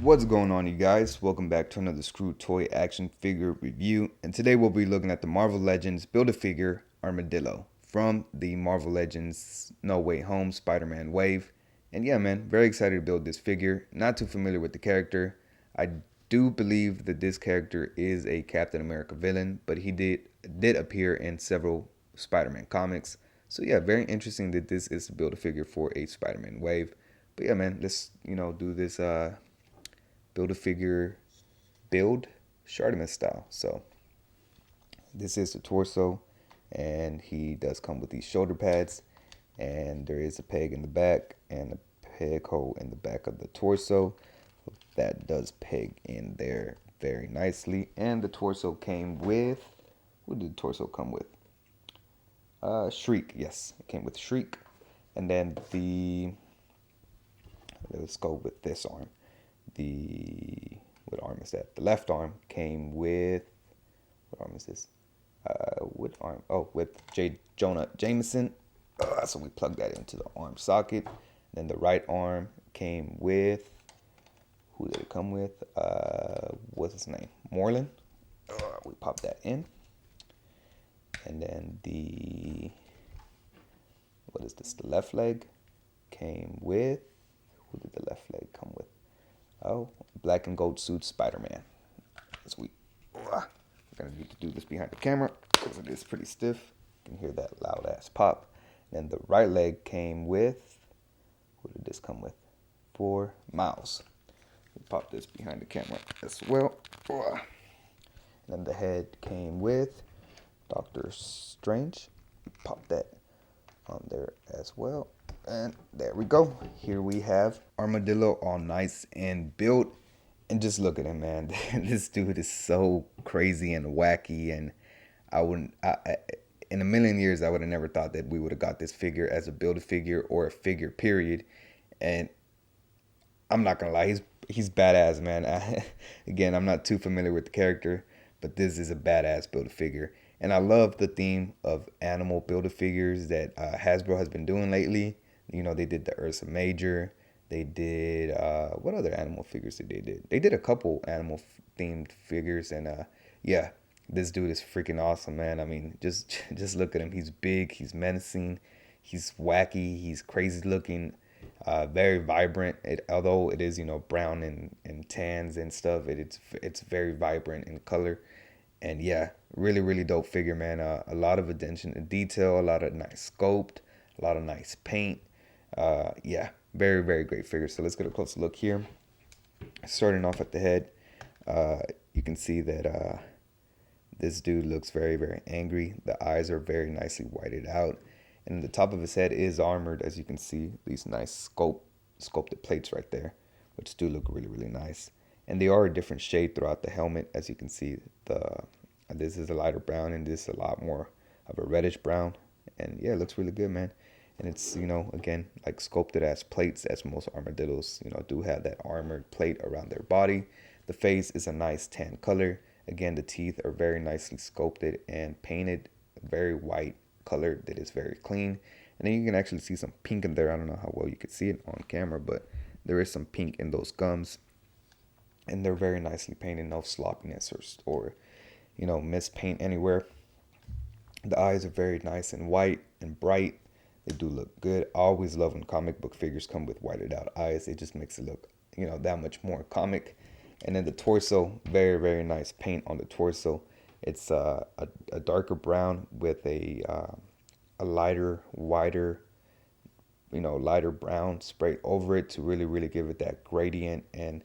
What's going on, you guys? Welcome back to another Screw Toy action figure review. And today we'll be looking at the Marvel Legends Build-A-Figure Armadillo from the Marvel Legends No Way Home Spider-Man Wave. And yeah, man, very excited to build this figure. Not too familiar with the character. I do believe that this character is a Captain America villain, but he did appear in several Spider-Man comics. So yeah, very interesting that this is a Build-A-Figure for a Spider-Man Wave. But yeah, man, let's do this Build-A-Figure build Shartimus style. So this is the torso, and he does come with these shoulder pads, and there is a peg in the back and a peg hole in the back of the torso. That does peg in there very nicely. And the torso came with, what did the torso come with? Shriek. Yes, it came with Shriek. And then let's go with this arm. What arm is that? The left arm came with, what arm is this? What arm? Oh, with Jonah Jameson. So we plug that into the arm socket. Then the right arm came with, who did it come with? What's his name? Moreland. We pop that in. And then what is this? The left leg came with, who did the left leg come with? Oh, black and gold suit Spider-Man. Sweet. We're going to need to do this behind the camera because it is pretty stiff. You can hear that loud ass pop. Then the right leg came with, what did this come with? For Miles. We pop this behind the camera as well. And then the head came with Doctor Strange. We pop that on there as well. And there we go. Here we have Armadillo all nice and built. And just look at him, man. This dude is so crazy and wacky. And in a million years, I would have never thought that we would have got this figure as a Build-A-Figure or a figure, period. And I'm not going to lie, he's badass, man. Again, I'm not too familiar with the character, but this is a badass Build-A-Figure. And I love the theme of animal Build-A-Figures that Hasbro has been doing lately. They did the Ursa Major. They did, what other animal figures did they do? They did a couple animal-themed figures. And, yeah, this dude is freaking awesome, man. I mean, just look at him. He's big. He's menacing. He's wacky. He's crazy-looking. Very vibrant. Although it is, brown and tans and stuff, it's very vibrant in color. And yeah, really, really dope figure, man. A lot of attention to detail, a lot of nice sculpt, a lot of nice paint. Yeah, very, very great figure. So let's get a closer look here. Starting off at the head, you can see that this dude looks very, very angry. The eyes are very nicely whited out. And the top of his head is armored, as you can see. These nice sculpted plates right there, which do look really, really nice. And they are a different shade throughout the helmet, as you can see. This is a lighter brown, and this is a lot more of a reddish brown. And yeah, it looks really good, man. And it's, again, like sculpted as plates, as most armadillos, do have that armored plate around their body. The face is a nice tan color. Again, the teeth are very nicely sculpted and painted, very white color that is very clean. And then you can actually see some pink in there. I don't know how well you could see it on camera, but there is some pink in those gums. And they're very nicely painted, no sloppiness or mispaint anywhere. The eyes are very nice and white and bright. They do look good. I always love when comic book figures come with whited out eyes. It just makes it look, that much more comic. And then the torso, very, very nice paint on the torso. It's a darker brown with a lighter, wider, lighter brown spray over it to really, really give it that gradient and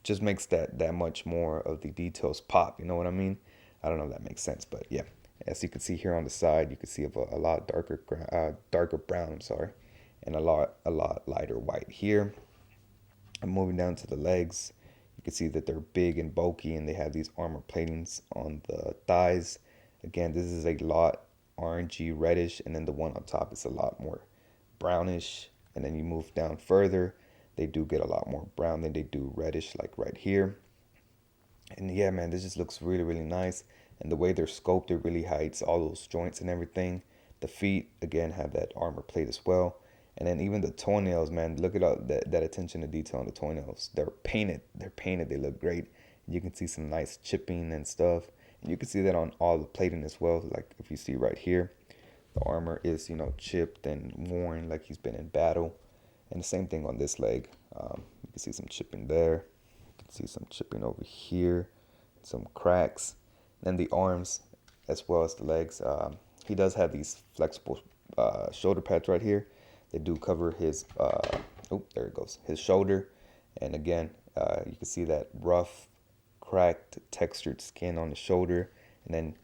just makes that much more of the details pop. You know what I mean? I don't know if that makes sense, but yeah. As you can see here on the side, you can see a lot darker brown, and a lot lighter white here. And moving down to the legs, you can see that they're big and bulky, and they have these armor platings on the thighs. Again, this is a lot orangey reddish, and then the one on top is a lot more brownish. And then you move down further, they do get a lot more brown than they do reddish, like right here. And yeah, man, this just looks really, really nice. And the way they're sculpted really hides all those joints and everything. The feet, again, have that armor plate as well. And then even the toenails, man, look at all that attention to detail on the toenails. They're painted. They look great. You can see some nice chipping and stuff. And you can see that on all the plating as well. Like if you see right here, the armor is, chipped and worn like he's been in battle. And the same thing on this leg. You can see some chipping there. You can see some chipping over here. Some cracks. And the arms as well as the legs. He does have these flexible shoulder pads right here. They do cover his, there it goes, his shoulder. And again, you can see that rough, cracked, textured skin on the shoulder. And then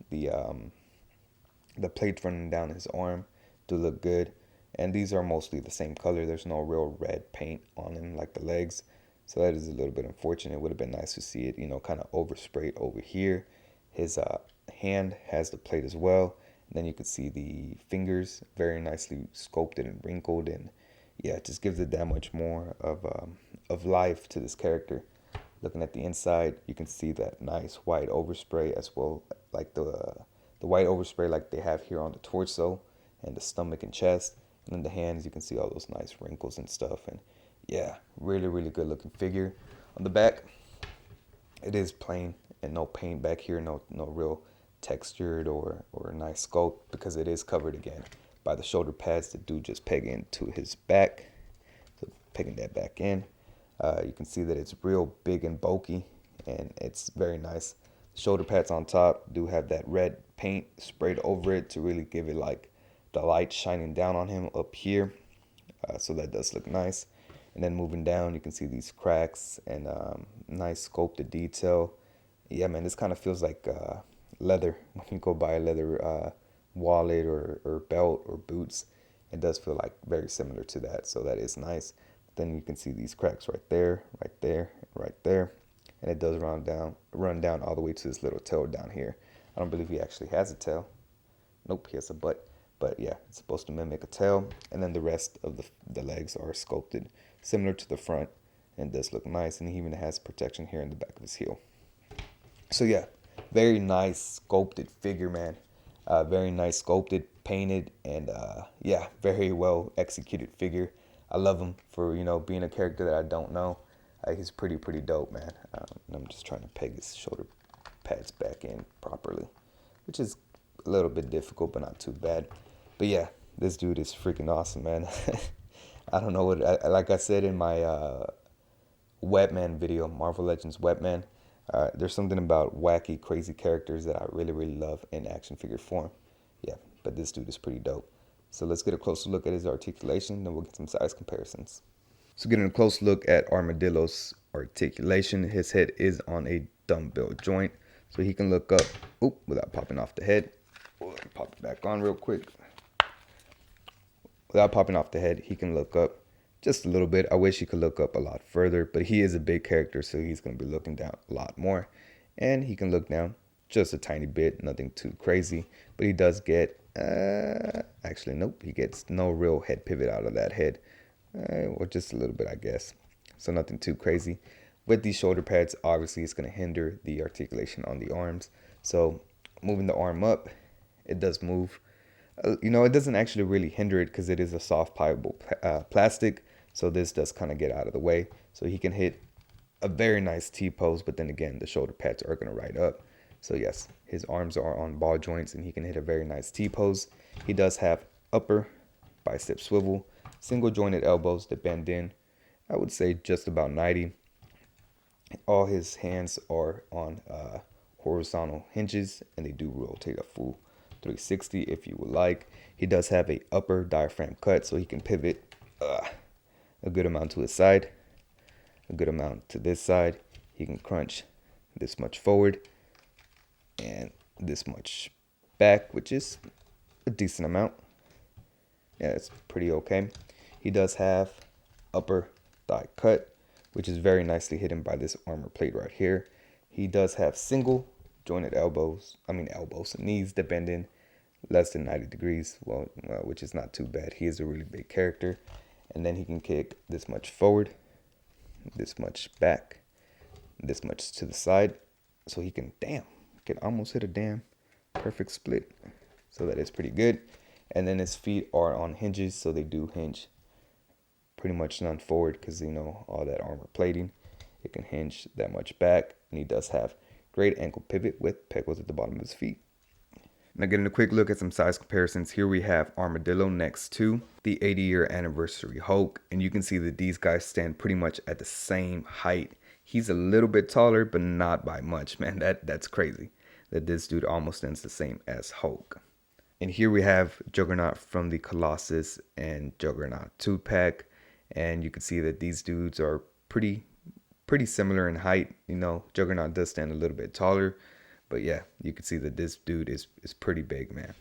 the plates running down his arm do look good. And these are mostly the same color. There's no real red paint on them like the legs. So that is a little bit unfortunate. It would have been nice to see it, kind of oversprayed over here. His hand has the plate as well. And then you can see the fingers very nicely sculpted and wrinkled. And yeah, it just gives it that much more of life to this character. Looking at the inside, you can see that nice white overspray as well, like the white overspray like they have here on the torso and the stomach and chest. And then the hands, you can see all those nice wrinkles and stuff. And yeah, really, really good looking figure. On the back, it is plain and no paint back here, no real textured or nice sculpt, because it is covered again by the shoulder pads that do just peg into his back. So pegging that back in, you can see that it's real big and bulky, and it's very nice. Shoulder pads on top do have that red paint sprayed over it to really give it like the light shining down on him up here. So that does look nice. And then moving down, you can see these cracks and nice sculpted detail. Yeah, man, this kind of feels like leather. When you go buy a leather wallet or belt or boots, it does feel like very similar to that. So that is nice. Then you can see these cracks right there, right there, right there. And it does run down all the way to this little tail down here. I don't believe he actually has a tail. Nope, he has a butt. But yeah, it's supposed to mimic a tail. And then the rest of the legs are sculpted similar to the front. And it does look nice. And he even has protection here in the back of his heel. So yeah, very nice sculpted figure, man. Very nice sculpted, painted, and yeah, very well executed figure. I love him for, being a character that I don't know. He's pretty dope, man. And I'm just trying to peg his shoulder pads back in properly, which is a little bit difficult, but not too bad. But yeah, this dude is freaking awesome, man. I don't know like I said in my Webman video, Marvel Legends Webman, there's something about wacky, crazy characters that I really, really love in action figure form. Yeah, but this dude is pretty dope. So let's get a closer look at his articulation, then we'll get some size comparisons. So getting a close look at Armadillo's articulation, his head is on a dumbbell joint, so he can look up, without popping off the head. Pop it back on real quick. Without popping off the head, he can look up just a little bit. I wish he could look up a lot further, but he is a big character, so he's going to be looking down a lot more. And he can look down just a tiny bit, nothing too crazy. But he does get, actually, nope, he gets no real head pivot out of that head. Or just a little bit, I guess. So nothing too crazy. With these shoulder pads, obviously, it's going to hinder the articulation on the arms. So moving the arm up, it does move. It doesn't actually really hinder it because it is a soft, pliable plastic. So this does kind of get out of the way. So he can hit a very nice T-pose, but then again, the shoulder pads are going to ride up. So yes, his arms are on ball joints and he can hit a very nice T-pose. He does have upper bicep swivel, single jointed elbows that bend in, I would say just about 90. All his hands are on horizontal hinges and they do rotate a full 360 if you would like. He does have a upper diaphragm cut, so he can pivot a good amount to his side, a good amount to this side. He can crunch this much forward and this much back, which is a decent amount. Yeah, it's pretty okay. He does have upper thigh cut, which is very nicely hidden by this armor plate right here. He does have single jointed elbows and knees that bend in less than 90 degrees, which is not too bad. He is a really big character. And then he can kick this much forward, this much back, this much to the side. So he can almost hit a damn perfect split. So that is pretty good. And then his feet are on hinges, so they do hinge pretty much none forward because, all that armor plating. It can hinge that much back, and he does have great ankle pivot with pegboards at the bottom of his feet. Now getting a quick look at some size comparisons. Here we have Armadillo next to the 80-year anniversary Hulk, and you can see that these guys stand pretty much at the same height. He's a little bit taller, but not by much, man. That's crazy that this dude almost stands the same as Hulk. And here we have Juggernaut from the Colossus and Juggernaut 2-pack, and you can see that these dudes are pretty similar in height. Juggernaut does stand a little bit taller, but yeah, you can see that this dude is pretty big, man.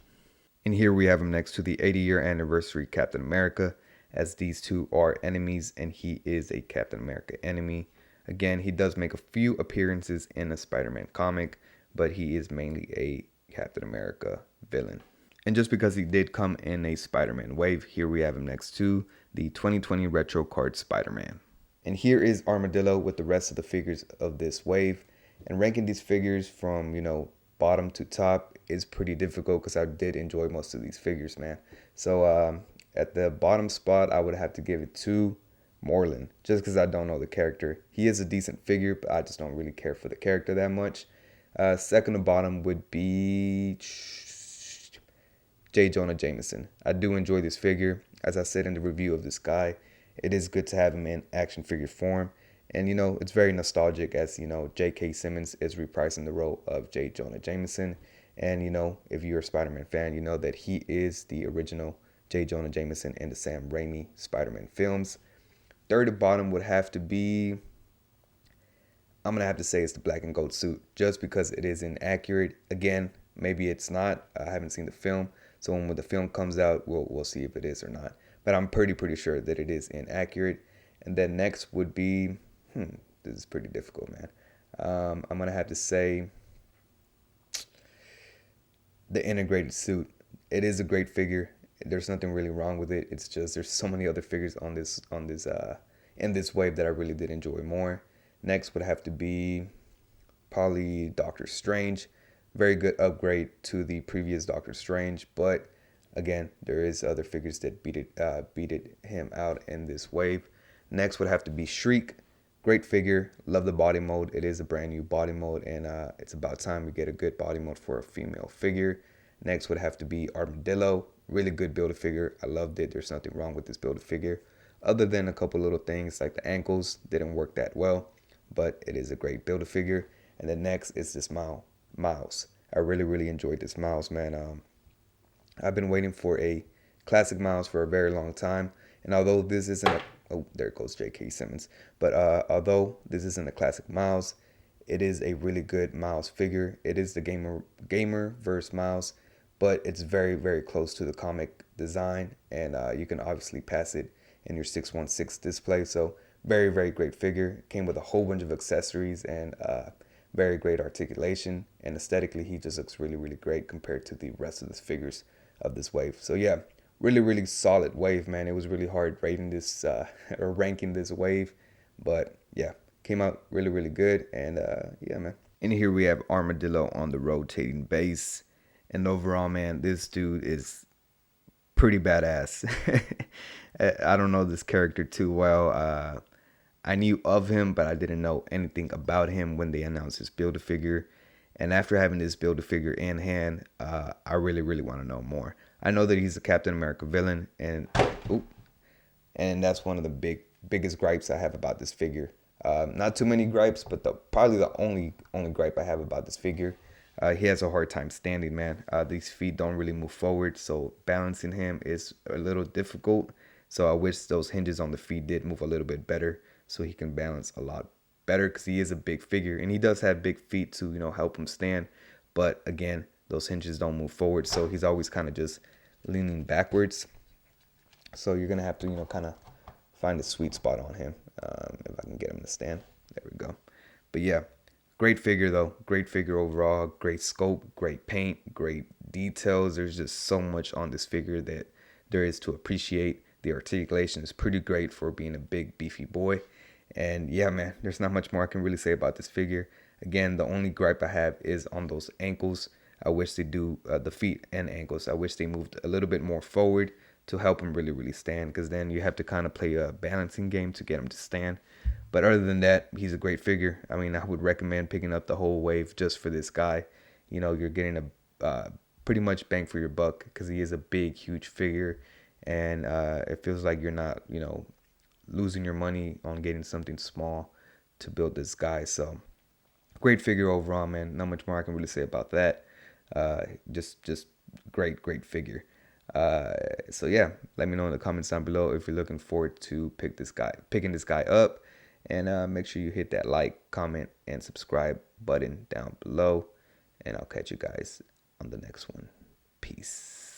And here we have him next to the 80-year anniversary Captain America, as these two are enemies, and he is a Captain America enemy. Again, he does make a few appearances in a Spider-Man comic, but he is mainly a Captain America villain. And just because he did come in a Spider-Man wave, here we have him next to the 2020 Retro Card Spider-Man. And here is Armadillo with the rest of the figures of this wave. And ranking these figures from, bottom to top is pretty difficult because I did enjoy most of these figures, man. So at the bottom spot, I would have to give it to Moreland, just because I don't know the character. He is a decent figure, but I just don't really care for the character that much. Second to bottom would be Jonah Jameson. I do enjoy this figure. As I said in the review of this guy, it is good to have him in action figure form. And, it's very nostalgic as, J.K. Simmons is reprising the role of J. Jonah Jameson. And, if you're a Spider-Man fan, you know that he is the original J. Jonah Jameson in the Sam Raimi Spider-Man films. Third to bottom would have to be, I'm going to have to say it's the black and gold suit, just because it is inaccurate. Again, maybe it's not. I haven't seen the film. So when the film comes out, we'll see if it is or not. But I'm pretty sure that it is inaccurate. And then next would be, this is pretty difficult, man. I'm going to have to say the integrated suit. It is a great figure. There's nothing really wrong with it. It's just there's so many other figures in this wave that I really did enjoy more. Next would have to be probably Doctor Strange. Very good upgrade to the previous Doctor Strange, but again, there is other figures that beat him out in this wave. Next would have to be Shriek. Great figure. Love the body mode. It is a brand new body mode, and it's about time we get a good body mode for a female figure. Next would have to be Armadillo. Really good Build-A-Figure. I loved it. There's nothing wrong with this Build-A-Figure, other than a couple little things like the ankles didn't work that well, but it is a great Build-A-Figure. And then next is this Miles. I really enjoyed this Miles, man. I've been waiting for a classic Miles for a very long time, and although this isn't there goes J.K. Simmons, but although this isn't a classic Miles, it is a really good Miles figure. It is the gamer versus Miles, but it's very close to the comic design, and you can obviously pass it in your 616 display. So very great figure. Came with a whole bunch of accessories and very great articulation, and aesthetically he just looks really great compared to the rest of the figures of this wave. So yeah, really solid wave, man. It was really hard rating this or ranking this wave, but yeah, came out really good. And yeah, man. And here we have Armadillo on the rotating base, and overall, man, this dude is pretty badass. I don't know this character too well. I knew of him, but I didn't know anything about him when they announced his Build-A-Figure. And after having this Build-A-Figure in hand, I really want to know more. I know that he's a Captain America villain, and that's one of the biggest gripes I have about this figure. Not too many gripes, but probably the only gripe I have about this figure. He has a hard time standing, man. These feet don't really move forward, so balancing him is a little difficult. So I wish those hinges on the feet did move a little bit better, so he can balance a lot better, because he is a big figure and he does have big feet to help him stand. But again, those hinges don't move forward, so he's always kind of just leaning backwards. So you're gonna have to kind of find a sweet spot on him. If I can get him to stand, there we go. But yeah, great figure though. Great figure overall. Great scope, great paint, great details. There's just so much on this figure that there is to appreciate. The articulation is pretty great for being a big beefy boy. And yeah, man, there's not much more I can really say about this figure. Again, the only gripe I have is on those ankles. I wish they do the feet and ankles. I wish they moved a little bit more forward to help him really stand, because then you have to kind of play a balancing game to get him to stand. But other than that, he's a great figure. I mean, I would recommend picking up the whole wave just for this guy. You know, you're getting a pretty much bang for your buck, because he is a big, huge figure, and it feels like you're not, you know, losing your money on getting something small to build this guy. So great figure overall, man. Not much more I can really say about that. Just great figure. So yeah, let me know in the comments down below if you're looking forward to picking this guy up, and make sure you hit that like, comment, and subscribe button down below, and I'll catch you guys on the next one. Peace.